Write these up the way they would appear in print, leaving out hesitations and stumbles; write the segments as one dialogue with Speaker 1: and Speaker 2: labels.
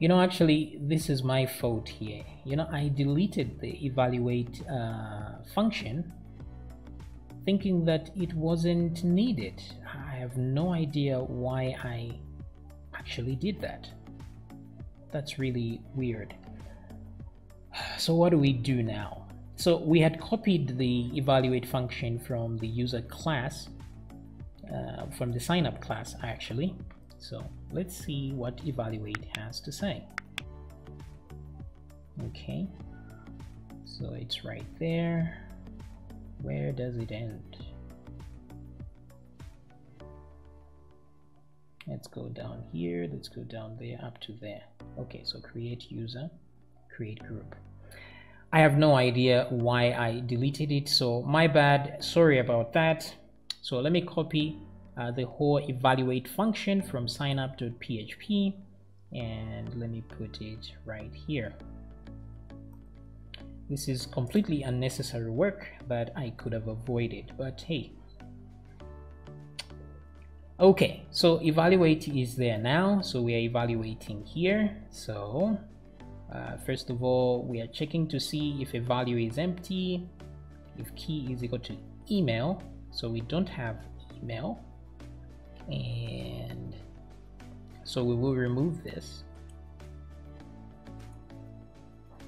Speaker 1: You know, actually, this is my fault here. You know, I deleted the evaluate function thinking that it wasn't needed. I have no idea why I actually did that. That's really weird. So what do we do now? So we had copied the evaluate function from the user class, from the sign up class actually. So let's see what evaluate has to say. Okay, so it's right there. Where does it end? Let's go down here, let's go down there, up to there. Okay, so create user, create group. I have no idea why I deleted it, so my bad, sorry about that. So let me copy the whole evaluate function from signup.php and let me put it right here. This is completely unnecessary work that I could have avoided, but hey. Okay, so evaluate is there now, so we are evaluating here. So first of all, we are checking to see if a value is empty, if key is equal to email, so we don't have email, and so we will remove this.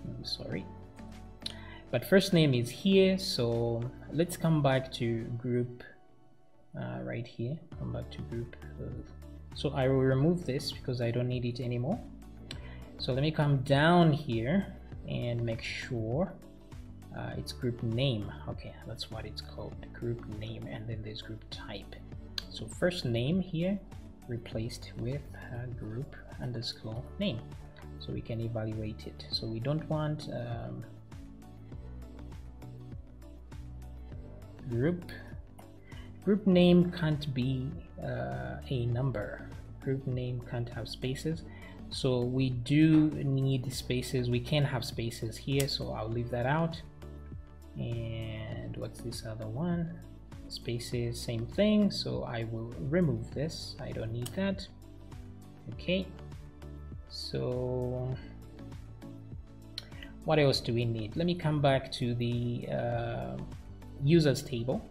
Speaker 1: I'm sorry, but first name is here, so let's come back to group right here, come back to group. So I will remove this because I don't need it anymore. So let me come down here and make sure it's group name. Okay, that's what it's called, group name, and then there's group type. So first name here replaced with group underscore name, so we can evaluate it. So we don't want group name can't be a number. Group name can't have spaces, so we do need spaces. We can have spaces here, so I'll leave that out. And what's this other one? Spaces, same thing, so I will remove this. I don't need that. Okay, so what else do we need? Let me come back to the users table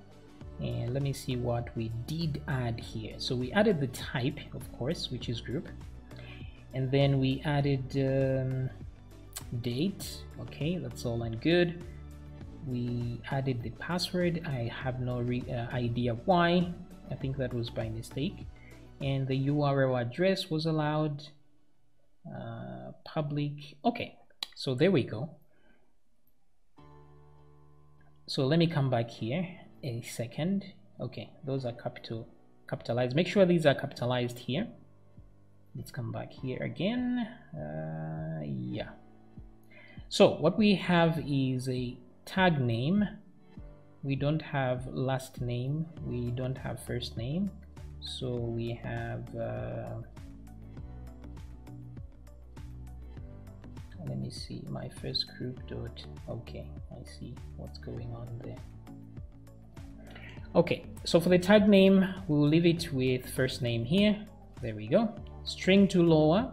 Speaker 1: and let me see what we did add here. So we added the type, of course, which is group, and then we added date. Okay, that's all and good. We added the password. I have no idea why. I think that was by mistake. And the URL address was allowed, public. Okay, so there we go. So let me come back here a second. Okay, those are capitalized. Make sure these are capitalized here. Let's come back here again. Yeah, so what we have is a tag name. We don't have last name, we don't have first name, so we have let me see, my first group dot. Okay, I see what's going on there. Okay, so for the tag name, we will leave it with first name here. There we go. String to lower.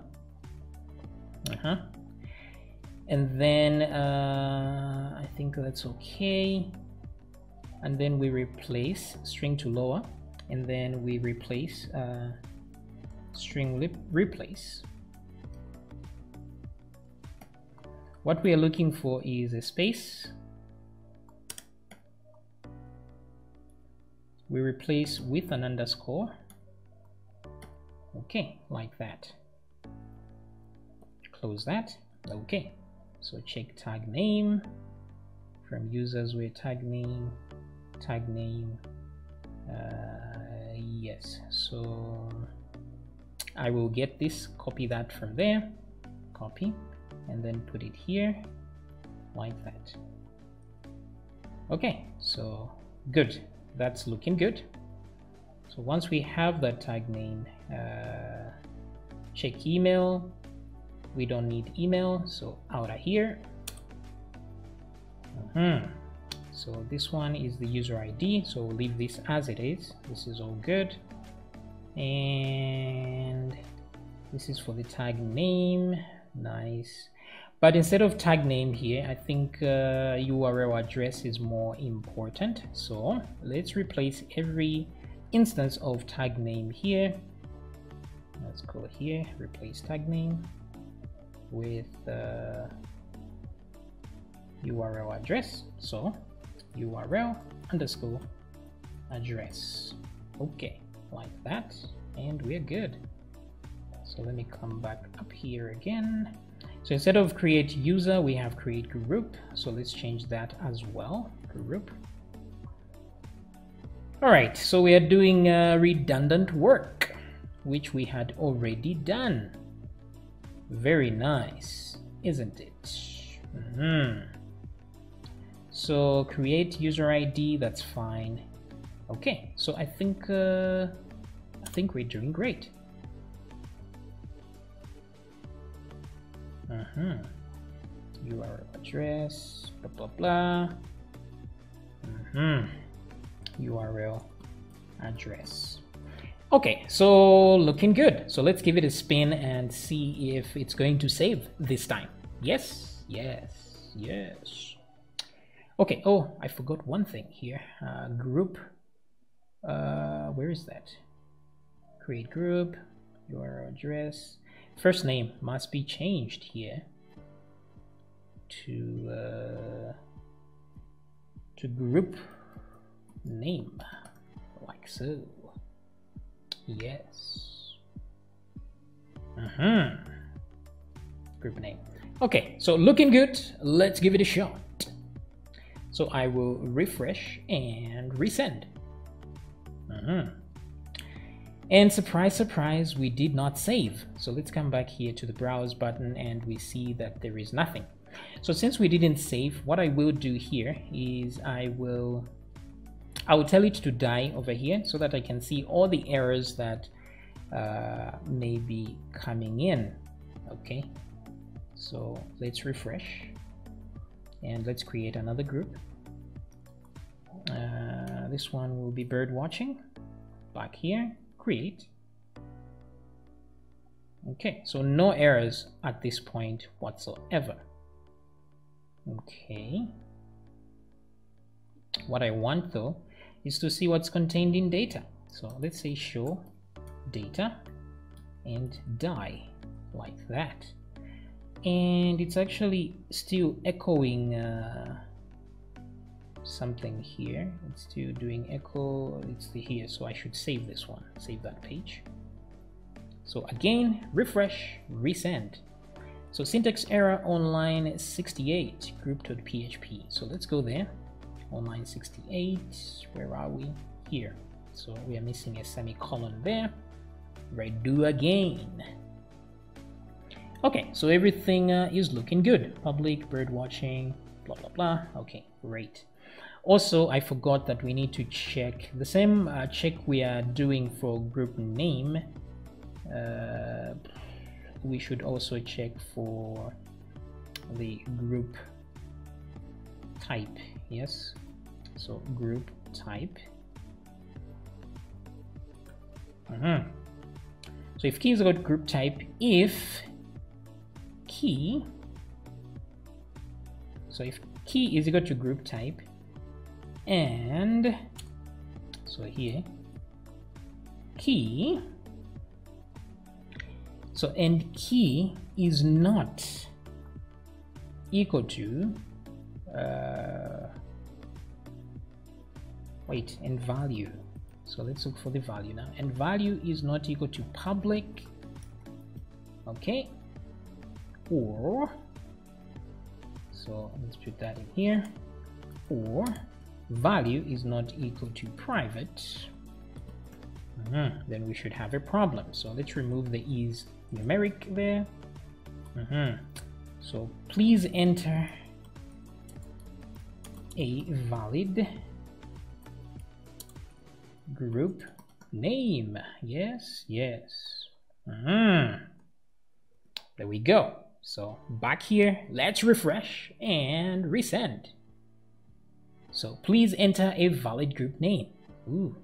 Speaker 1: And then I think that's okay. And then we replace string to lower, and then we replace string replace. What we are looking for is a space. We replace with an underscore. Okay, like that. Close that. Okay, so check tag name. From users where tag name. Yes, so I will get this, copy that from there, copy, and then put it here like that. Okay, so good, that's looking good. So once we have that tag name, check email. We don't need email, so out of here. So this one is the user ID, so we'll leave this as it is. This is all good. And this is for the tag name. nice. But instead of tag name here, I think URL address is more important. So let's replace every instance of tag name here. Let's go here, replace tag name with URL address. So URL underscore address. Okay, like that, and we're good. So let me come back up here again. So instead of create user, we have create group. So let's change that as well, group. All right, so we are doing redundant work, which we had already done. Very nice, isn't it? So create user ID, that's fine. Okay, so I think we're doing great. URL address, blah blah blah. URL address. Okay, so looking good. So let's give it a spin and see if it's going to save this time. Yes, yes, yes. Okay, oh, I forgot one thing here. Group, where is that? Create group, URL address. First name must be changed here to group name, like so. Yes. Group name. Okay, so looking good. Let's give it a shot. So I will refresh and resend. And surprise, surprise, we did not save. So let's come back here to the browse button and we see that there is nothing. So since we didn't save, what I will do here is I will tell it to die over here so that I can see all the errors that may be coming in. Okay, so let's refresh and let's create another group. This one will be bird watching. Back here, create. Okay, so no errors at this point whatsoever. Okay, what I want though is to see what's contained in data. So let's say show data and die, like that. And it's actually still echoing something here. It's still doing echo. It's here, so I should save this one, save that page. So again, refresh, resend. So syntax error on line 68, group.php. So let's go there. On line 68, where are we? Here. So we are missing a semicolon there. Redo again. Okay, so everything is looking good. Public, bird watching, blah blah blah. Okay, great. Also, I forgot that we need to check the same check we are doing for group name. We should also check for the group type. Yes, so group type. So if key is got group type, if key, so if key is equal to group type, and so here key, so and key is not equal to wait, and value. So let's look for the value now, and value is not equal to public. Okay, or so let's put that in here, or value is not equal to private. Then we should have a problem. So let's remove the is numeric there. So please enter a valid group name. Yes, yes. There we go. So back here, let's refresh and resend. So please enter a valid group name. Ooh,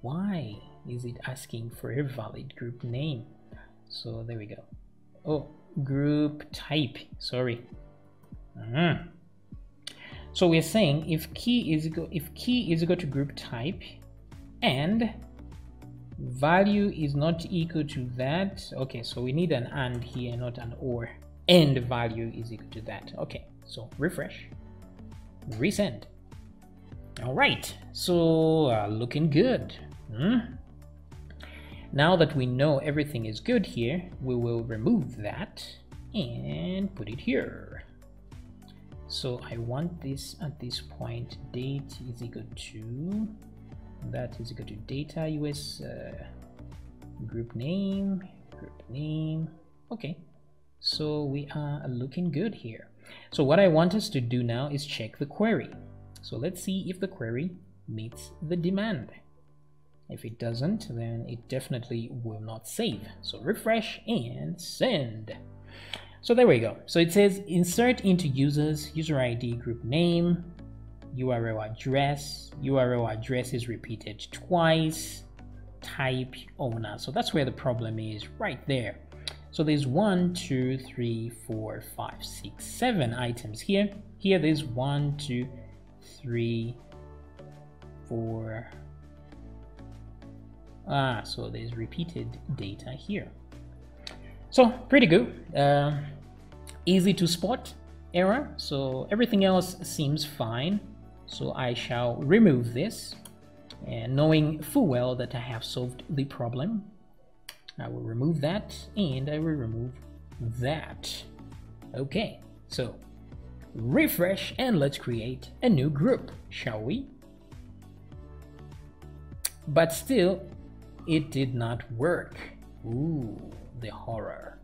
Speaker 1: why is it asking for a valid group name? So there we go. Oh, group type, sorry. So we're saying if key is equal to group type and value is not equal to that. Okay, so we need an and here, not an or. And value is equal to that. Okay, so refresh, resend. All right, so looking good. Now that we know everything is good here, we will remove that and put it here. So I want this at this point, date is equal to, that is equal to data US group name. Okay, so we are looking good here. So what I want us to do now is check the query. So let's see if the query meets the demand. If it doesn't, then it definitely will not save. So refresh and send. So there we go. So it says insert into users, user ID, group name, URL address. URL address is repeated twice, type owner. So that's where the problem is, right there. So there's 1, 2, 3, 4, 5, 6, 7 items here. Here there's 1, 2, 3, 4. So there's repeated data here. So pretty good. Easy to spot error. So everything else seems fine. So I shall remove this, and knowing full well that I have solved the problem, I will remove that and I will remove that. Okay, so refresh and let's create a new group, shall we? But still, it did not work. Ooh, the horror.